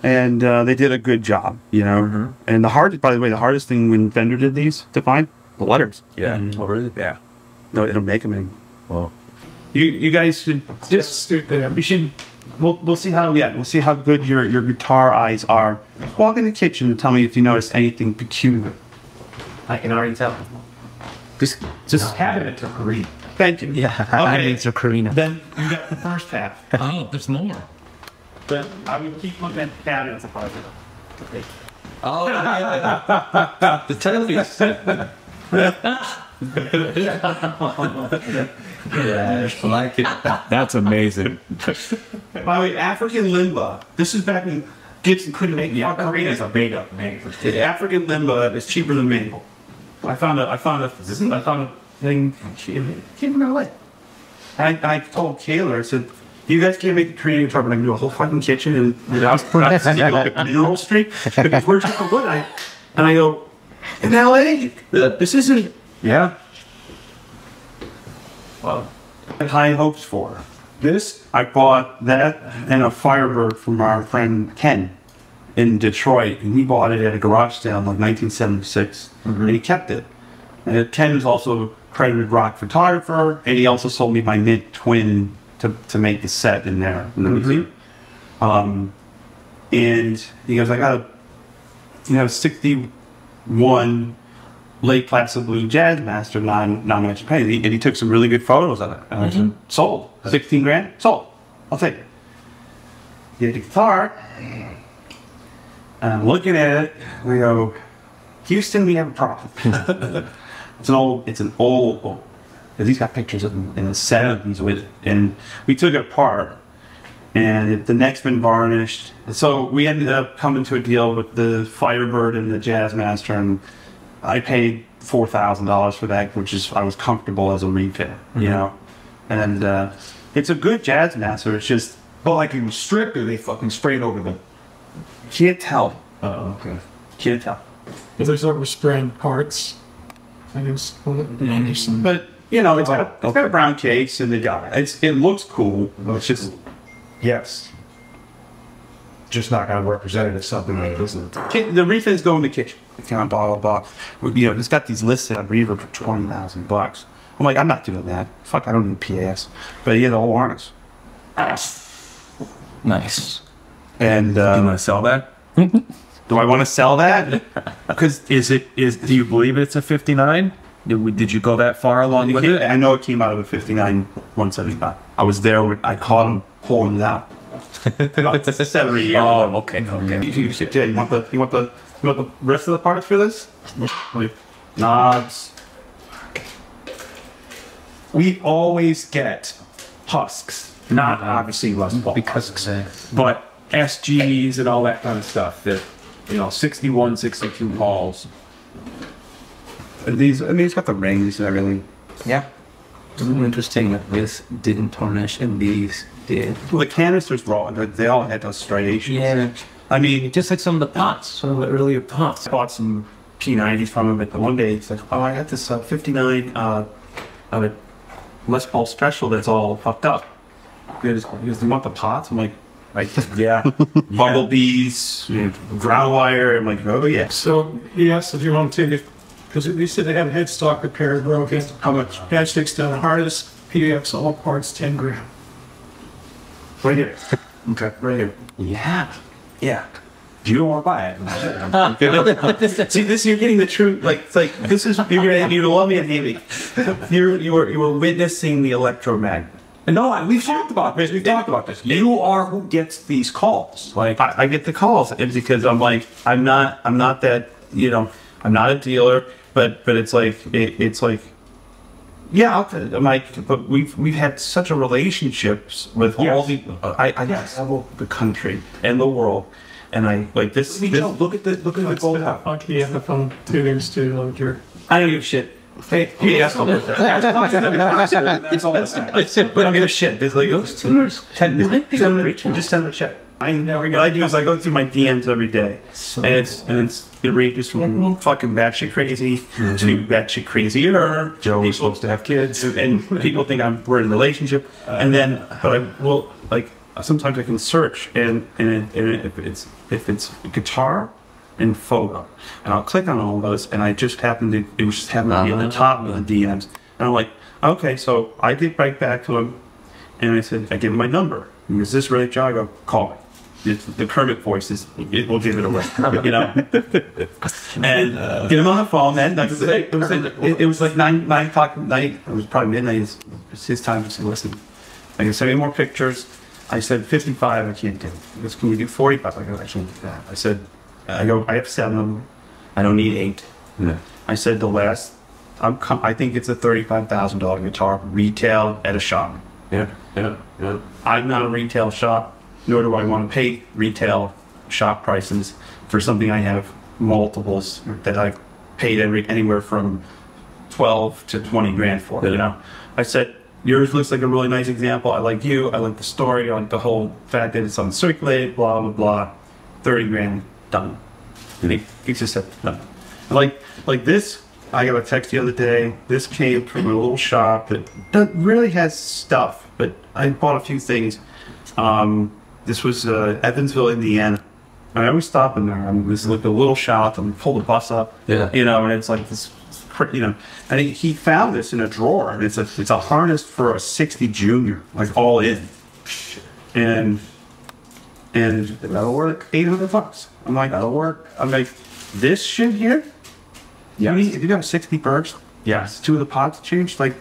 and they did a good job, you know. And by the way, the hardest thing when Fender did these to find the letters. Yeah. Oh, really? Yeah. No, it'll make them in. Well, you guys should just we should we'll see how good your guitar eyes are. Walk in the kitchen and tell me if you notice anything peculiar. I can already tell. Just have it to Karina. Thank you. Yeah, I mean to KORINA. Then you got the first half. oh, there's more. But I would keep looking at the cabinets if I was. Oh, yeah. The telepiece. Yeah, I like it. That's amazing. By the way, African limba. This is back when Gibson couldn't make the KORINA is a made-up name. The African limba is cheaper than maple. I found a thing. Came from LA. I told Kayla, I said, "You guys can't make the KORINA guitar, but I can do a whole fucking kitchen and mineral street. Where's the wood?" And I go, "In LA, this isn't." Yeah. Well, I had high hopes for this. I bought that and a Firebird from our friend Ken in Detroit, and he bought it at a garage sale in like 1976, and he kept it. And Ken is also a credited rock photographer, and he also sold me my Mint Twin to make the set in there in the museum. And he goes, "I got a 61 Lake Placid Blue Jazz Master non-mention penny," and he took some really good photos of it. And I said, "Sold. 16 grand? Sold. I'll take it." Get the guitar, and I'm looking at it, and I go, "Houston, we have a problem." It's an old, because he's got pictures of them in the 70s with it, and we took it apart, and the neck's been varnished. So we ended up coming to a deal with the Firebird and the Jazz Master, and I paid $4,000 for that, I was comfortable as a refit, you know. And it's a good Jazz Master. It's just, But like it was stripped, or they fucking sprayed over them. can't tell. Oh, okay. Can't tell. If there's overspraying parts, I guess. But you know, it's got a brown case, and it looks cool. It's just Yes. just not going to represent it as something that it isn't. The refits go in the kitchen. Kind of blah, blah, blah. You know, it's got these listed on Reverb for $20,000. I'm like, I'm not doing that. Fuck, I don't need PAS. But he had the whole harness. Nice. And Do you want to sell that? do I want to sell that? Because do you believe it's a 59? Did you go that far along with it? I know it came out of a 59 175. I was there when I caught him pulling it out. About 7 years. Oh, okay. You want the rest of the parts for this? Like knobs. We always get husks, not obviously Rust Ball, but SGs and all that kind of stuff. That 61, 62 balls. These, I mean, it's got the rings and everything. Yeah. It's interesting that this didn't tarnish and these did. Well, the canisters were all, they all had those striations. Yeah. I mean, Just like some of the pots, some of the earlier pots. I bought some P90s from him, but the one day he's like, oh, I got this 59 Les Paul Special that's all fucked up. He goes, you want the pots? I'm like, yeah. Bumblebees, ground wire. I'm like, oh, yeah. So he asked if you want to take it, because they said they have headstock repaired, broken. How much? Patchstick's done, harness, PDFs, all parts, 10 grand. Right here. Okay, right here. Yeah. Yeah. You don't want to buy it. See, this you're getting the true. Like this is you love me and hate me. You were witnessing the electromagnet. No, we've talked about this. We've talked about this. You are who gets these calls. Like I get the calls. It's because I'm like I'm not that I'm not a dealer, but it's like it's like yeah. I'm like, but we've had such a relationships with all the I travel the country and the world. And I like this. Look at the gold house. Okay, yeah, the phone, two things to your. I don't give a shit. Hey, that's all. That's all. But I give a shit. There's like just send a check. What I do is I go through my DMs every day, and it ranges from fucking batshit crazy to batshit crazier. Joe was supposed to have kids, and people think we're in a relationship, and then but I will like. Sometimes I can search and if it's guitar and photo, and I'll click on all those, and it just happened to be at the top of the DMs, and I'm like, okay, so I get right back to him, and I said, I give him my number. Is this really Joe? I go, call me. The Kermit voice it will give it away, and get him on the phone. Then it was like 9 o'clock at night. It was probably midnight. It's his time to listen. I can send me more pictures. I said 55, I can't do it. He goes, can you do 45? I go, I can't do that. I said, I have 7 of them. I don't need 8. Yeah. I said the last, I think it's a $35,000 guitar retail at a shop. Yeah. I'm not a retail shop, nor do I want to pay retail shop prices for something I have multiples that I've paid anywhere from 12 to 20 grand for. I said, yours looks like a really nice example. I like you. I like the story. I like the whole fact that it's uncirculated, blah, blah, blah. 30 grand, done. And he just said, done. Like this, I got a text the other day. This came from a little shop that really has stuff, but I bought a few things. This was Evansville, Indiana. And I always stop in there. I'm just like a little shop and pull the bus up. Yeah. And it's like this. And he found this in a drawer. I mean, it's a harness for a 60 Junior, like all in, and that'll work. $800. I'm like, that'll work. I'm like, this shit here. Yeah. If you got a 60 burst, yes, 2 of the pots changed, like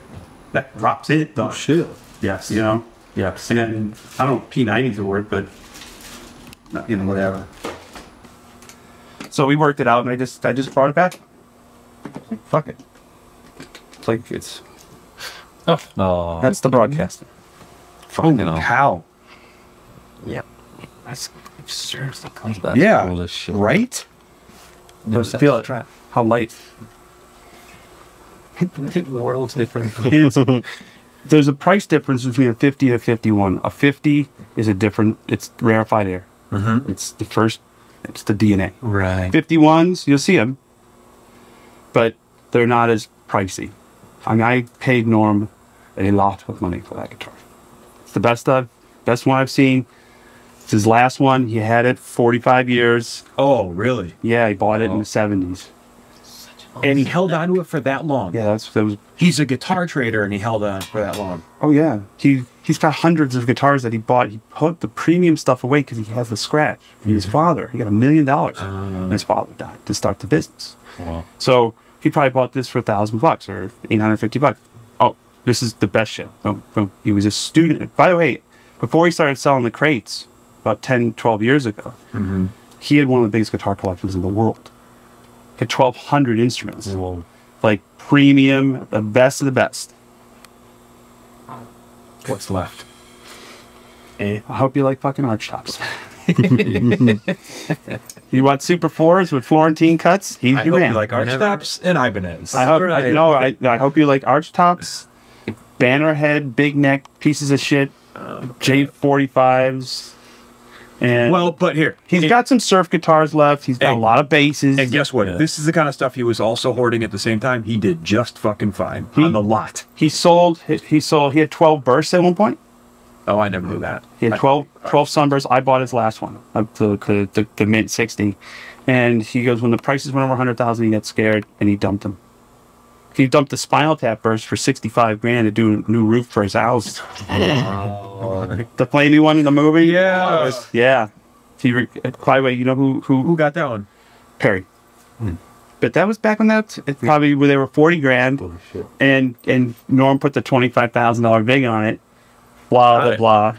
that drops it. Oh shit. Yes. Yes. And I don't know, P90's a word, but whatever. So we worked it out, and I just brought it back. Fuck it. It's like it's. Oh, That's the broadcaster. fucking hell. How? Yep. That's seriously clean. That's Yeah. cool as shit. Right? Feel it. How light. The world's different. There's a price difference between a 50 and a 51. A 50 is it's rarefied air. Mm-hmm. It's the first. It's the DNA. Right. 51s, you'll see them, but they're not as pricey. I mean, I paid Norm a lot of money for that guitar. It's the best one I've seen. It's his last one. He had it 45 years. Oh, really? Yeah, he bought it in the 70s. And he held on to it for that long. Yeah, that was. He's a guitar trader, and he held on for that long. Oh yeah, he's got hundreds of guitars that he bought. He put the premium stuff away because he has the scratch from his father. He got $1 million, and his father died to start the business. Wow. So he probably bought this for $1,000 or $850. Oh, this is the best shit. Boom, boom. He was a student. By the way, before he started selling the crates, about 10, 12 years ago, he had one of the biggest guitar collections in the world. He had 1,200 instruments. Whoa. Like premium, the best of the best. What's left? I hope you like fucking arch tops. You want Super 4s with Florentine cuts? He's I your hope man. you like arch tops and Ibanez. I hope, I hope you like arch tops, banner head, big neck pieces of shit, J45s. And Well, but here. he's got some surf guitars left. He's got a Hey. lot of basses. And guess what? Yeah. This is the kind of stuff he was also hoarding at the same time. He did just fucking fine on the lot. He had 12 bursts at one point. Oh, I never knew that. He had 12 sunbursts. I bought his last one, up to the mint 60. And he goes, when the prices went over 100,000, he got scared and he dumped them. He dumped the Spinal Tap burst for 65 grand to do a new roof for his house. The flamey one in the movie? Yeah. Yeah. By the way, you know who Who got that one? Perry. But that was back when probably where they were 40 grand. And Norm put the $25,000 vig on it. Blah, blah, blah.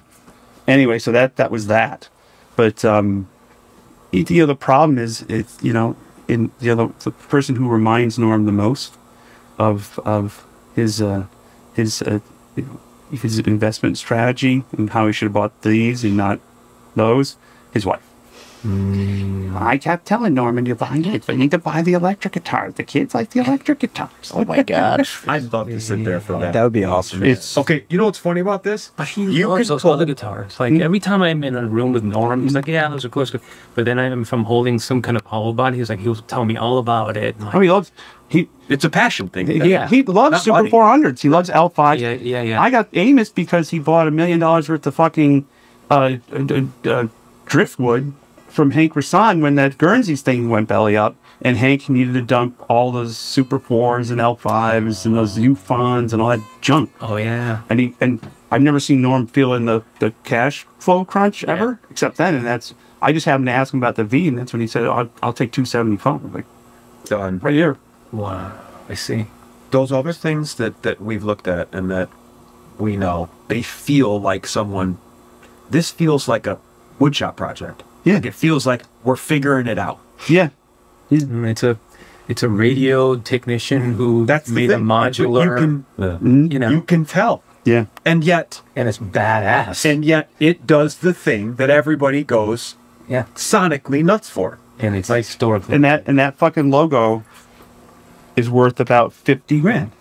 Anyway, so that was that. But, the problem is, the person who reminds Norm the most of his investment strategy and how he should have bought these and not those, his wife. I kept telling Norman, you need to buy the electric guitars. The kids like the electric guitars. Oh my gosh. I'd love to sit there for that. That would be awesome. It's Okay, you know what's funny about this? But he loves those other guitars. Like every time I'm in a room with Norm, he's like, "Yeah, those are close." But then if I'm holding some kind of hollow body, he'll tell me all about it. And like, he loves It's a passion thing. he loves Not Super money. 400s. He loves L5s. yeah. I got Amos because he bought $1 million worth of fucking driftwood from Hank Rasan when that Guernsey's thing went belly up, and Hank needed to dump all those Super 4s and L5s and those U-Fons and all that junk. Oh yeah. And I've never seen Norm feeling the cash flow crunch ever, except then. And I just happened to ask him about the V, and that's when he said, I'll take 275. I'm like, Done. right here. Wow. I see. Those other things that we've looked at and that we know, they feel like this feels like a woodshop project. Yeah. Like it feels like we're figuring it out. Yeah. It's a radio technician who That's the made a thing. modular. You can tell. Yeah. And yet It's badass. it does the thing that everybody goes Yeah. sonically nuts for. And it's like historically. And that fucking logo is worth about 50 grand.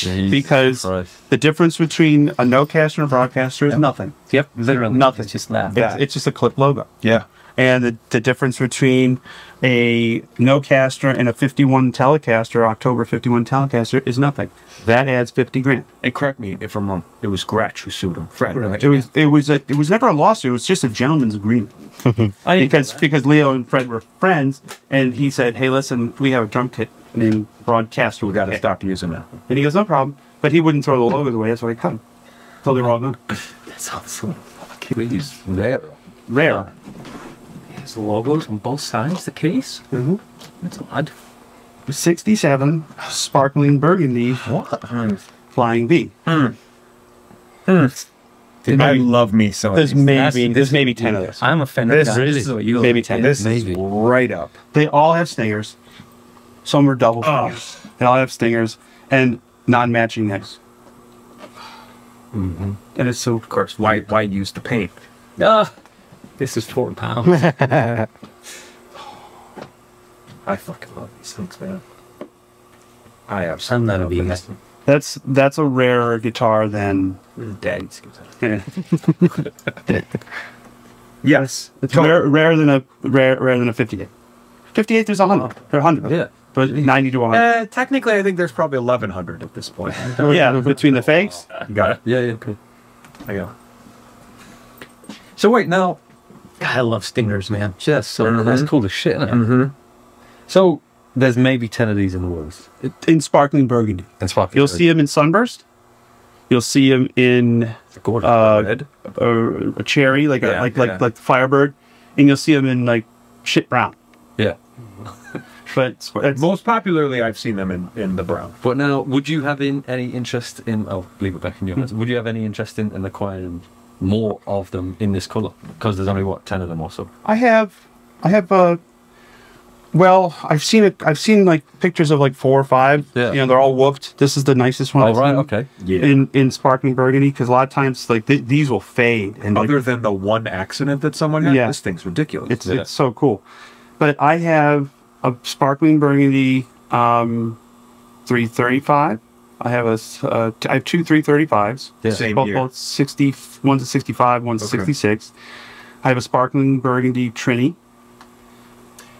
Because the difference between a notecaster and a broadcaster is nothing. Yep. Literally. Nothing. It's just that. It's just a clip logo. Yeah. And the difference between a notecaster and a 51 Telecaster, October 51 Telecaster, is nothing. That adds 50 grand. And correct me if I'm wrong. It was Gretsch who sued him. Fred. Right? It was never a lawsuit. It was just a gentleman's agreement. because Leo and Fred were friends, and he said, "Hey, listen, we have a drum kit named Broadcaster. We got to stop using that. And he goes, "No problem." But he wouldn't throw the logos away. That's why he cut them. So they were all done. That's awesome. Please. There. Rare. Has the logos on both sides, the case? Mm-hmm. That's odd. 67 sparkling burgundy. What? Flying V. I love me so. There's maybe 10 of those. I'm a Fender This guy. is- This is what you Maybe 10. This Maybe. is right up. They all have stingers. Some are double stingers. They all have stingers and non-matching necks. And it's so, Of course, why use the paint? This is £4. I fucking love these things, man. I have I'm not a vegan. that's a rarer guitar than Daddy's. yes. It's rarer than a 58. 58 there's 100. There are 100. Yeah. But 90 to 100. Technically, I think there's probably 1,100 at this point. Yeah, between the fakes. You got it? Yeah, yeah. Okay. I go. So wait, now, God, I love stingers, man. Just so That's cool as shit, isn't it? Mm-hmm. So there's maybe 10 of these in the world. In sparkling burgundy. And sparkling. You'll see them in sunburst. You'll see them in Red. a cherry, like like Firebird, and you'll see them in like shit brown. Yeah. But it's, Most popularly, I've seen them in the brown. But now, would you have any interest in? I'll leave it back in your hands. Would you have any interest in acquiring more of them in this color? Because there's only 10 of them or so. I have well, I've seen like pictures of like 4 or 5. Yeah. You know, they're all woofed. This is the nicest one. Oh, I've right, seen okay. Yeah. In sparkling burgundy, because a lot of times like these will fade. And like, Other than the one accident that someone had, Yeah. this thing's ridiculous. it's so cool. But I have a sparkling burgundy 335. I have I have 2 335s. Yeah. Same both, year. both 60. One's a 65. One's a 66. I have a sparkling burgundy Trini.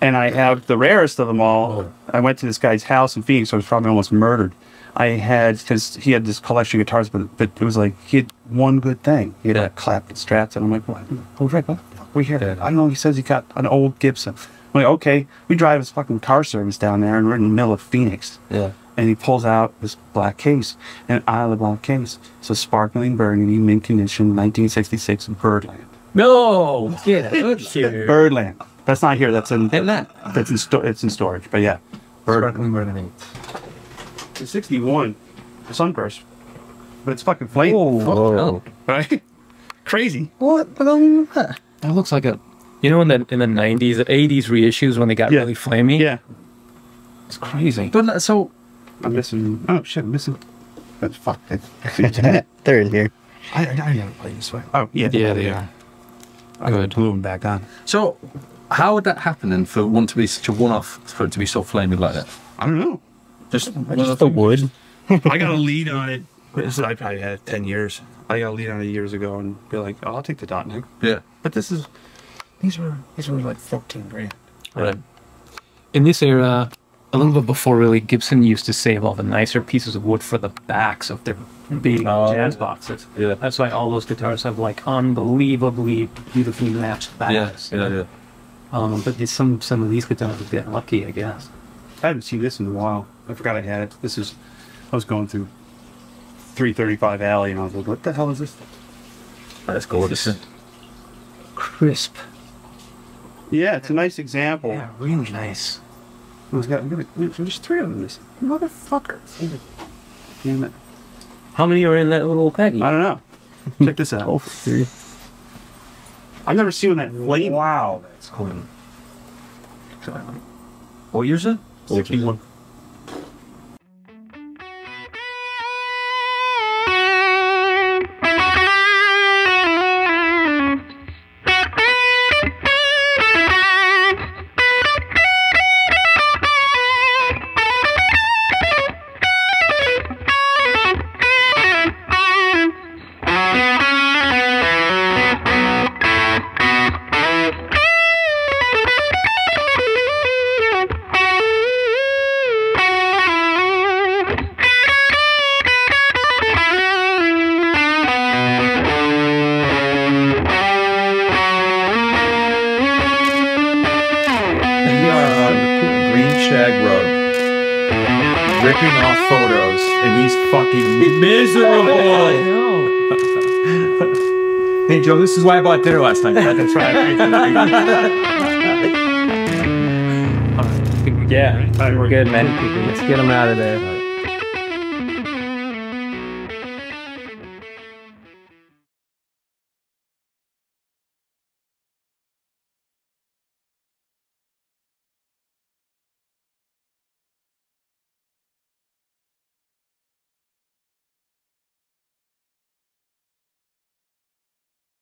And I have the rarest of them all. Oh. I went to this guy's house in Phoenix. I was probably almost murdered. Because he had this collection of guitars, but it was like he had one good thing. He had a clap and Strats, and I'm like, what? Oh, Rick, what the fuck we here? Yeah. I don't know. He says he got an old Gibson. I'm like, okay. We drive his fucking car service down there, and we're in the middle of Phoenix. Yeah. And he pulls out this black case, and I love the black case. It's a sparkling burgundy, mint condition, 1966 Birdland. No, get out here. Birdland. That's not here. That's in. Hit that. That's in it's in storage. But yeah, Sparkling burgundy. it's 61 sunburst, but it's fucking flame. Oh. Right? Crazy. What? That looks like a. You know, in the 90s, the 80s reissues when they got really flamey. Yeah. It's crazy. But so I'm missing. Oh shit! I'm missing. That's fuck. They're in here. I never played this way. Oh yeah. Yeah, they are. I Good. glue them back on. So, how would that happen then for one to be such a one-off, for it to be so flaming like that? I don't know. Just The wood. I got a lead on it. I probably had it 10 years. I got a lead on it years ago and be like, oh, I'll take the dot neck. Yeah. But these were like 14 grand. Right. In this era, a little bit before really, Gibson used to save all the nicer pieces of wood for the backs of their big jazz boxes. Yeah. That's why all those guitars have like unbelievably beautifully matched backs. Yeah. But some of these guitars would get lucky, I guess. I haven't seen this in a while. I forgot I had it. I was going through 335 Alley and I was like, what the hell is this? That's gorgeous. Crisp. Yeah, it's a nice example. Yeah, really nice. There's 3 of them. This motherfucker. Damn it. How many are in that little baggie? I don't know. Check this out. I've never seen that flame. Wow, that's clean. What year is it? 61. Ripping off photos, and he's fucking miserable. Hey Joe, this is why I bought dinner last night. That's right. Yeah, we're good, man. Let's get them out of there.